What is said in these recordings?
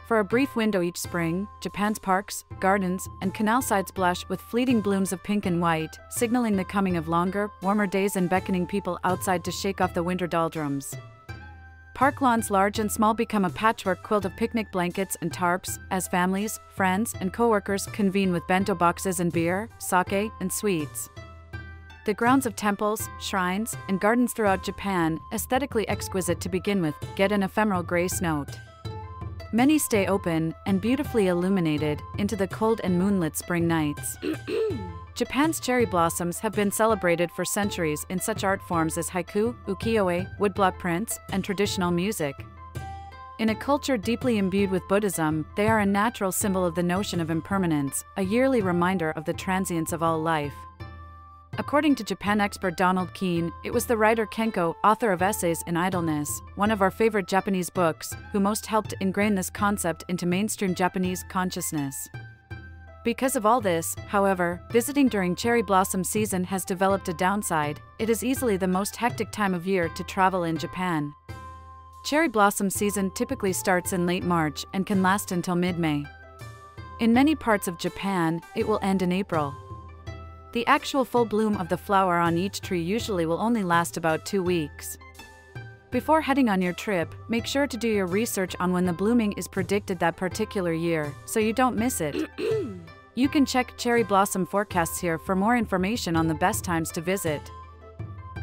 For a brief window each spring, Japan's parks, gardens, and canal sides blush with fleeting blooms of pink and white, signaling the coming of longer, warmer days and beckoning people outside to shake off the winter doldrums. Park lawns large and small become a patchwork quilt of picnic blankets and tarps, as families, friends, and coworkers convene with bento boxes and beer, sake, and sweets. The grounds of temples, shrines, and gardens throughout Japan, aesthetically exquisite to begin with, get an ephemeral grace note. Many stay open and beautifully illuminated into the cold and moonlit spring nights. Japan's cherry blossoms have been celebrated for centuries in such art forms as haiku, ukiyo-e, woodblock prints, and traditional music. In a culture deeply imbued with Buddhism, they are a natural symbol of the notion of impermanence, a yearly reminder of the transience of all life. According to Japan expert Donald Keene, it was the writer Kenko, author of Essays in Idleness, one of our favorite Japanese books, who most helped ingrain this concept into mainstream Japanese consciousness. Because of all this, however, visiting during cherry blossom season has developed a downside. It is easily the most hectic time of year to travel in Japan. Cherry blossom season typically starts in late March and can last until mid-May. In many parts of Japan, it will end in April. The actual full bloom of the flower on each tree usually will only last about 2 weeks. Before heading on your trip, make sure to do your research on when the blooming is predicted that particular year, so you don't miss it. You can check cherry blossom forecasts here for more information on the best times to visit.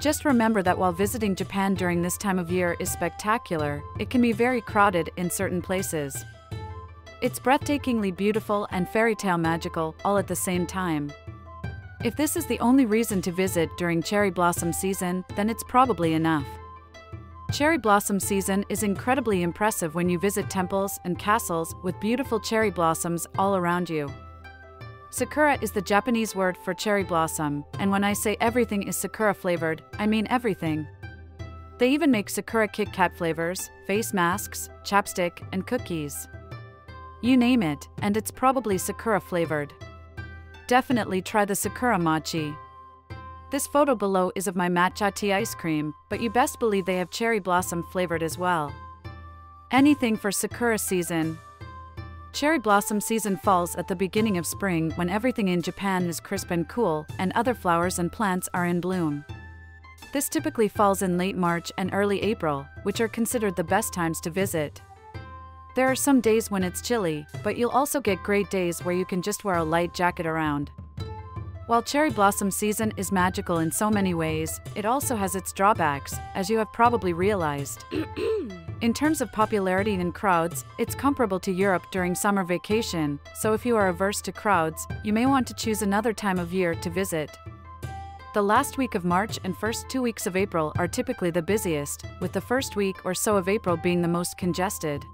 Just remember that while visiting Japan during this time of year is spectacular, it can be very crowded in certain places. It's breathtakingly beautiful and fairy tale magical all at the same time. If this is the only reason to visit during cherry blossom season, then it's probably enough. Cherry blossom season is incredibly impressive when you visit temples and castles with beautiful cherry blossoms all around you. Sakura is the Japanese word for cherry blossom, and when I say everything is sakura flavored, I mean everything. They even make sakura Kit Kat flavors, face masks, chapstick, and cookies. You name it, and it's probably sakura flavored. Definitely try the sakura mochi. This photo below is of my matcha tea ice cream, but you best believe they have cherry blossom flavored as well. Anything for sakura season. Cherry blossom season falls at the beginning of spring when everything in Japan is crisp and cool, and other flowers and plants are in bloom. This typically falls in late March and early April, which are considered the best times to visit. There are some days when it's chilly, but you'll also get great days where you can just wear a light jacket around. While cherry blossom season is magical in so many ways, it also has its drawbacks, as you have probably realized. In terms of popularity and crowds, it's comparable to Europe during summer vacation, so if you are averse to crowds, you may want to choose another time of year to visit. The last week of March and first 2 weeks of April are typically the busiest, with the first week or so of April being the most congested.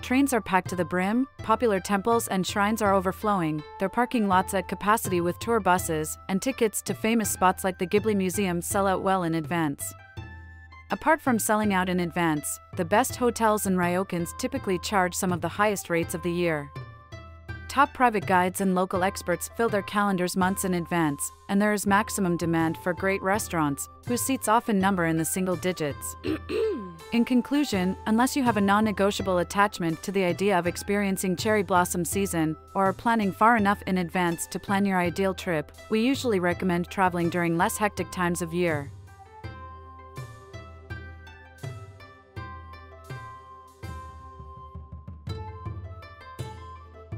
Trains are packed to the brim, popular temples and shrines are overflowing, their parking lots at capacity with tour buses, and tickets to famous spots like the Ghibli Museum sell out well in advance. Apart from selling out in advance, the best hotels and ryokans typically charge some of the highest rates of the year. Top private guides and local experts fill their calendars months in advance, and there is maximum demand for great restaurants, whose seats often number in the single digits. In conclusion, unless you have a non-negotiable attachment to the idea of experiencing cherry blossom season, or are planning far enough in advance to plan your ideal trip, we usually recommend traveling during less hectic times of year.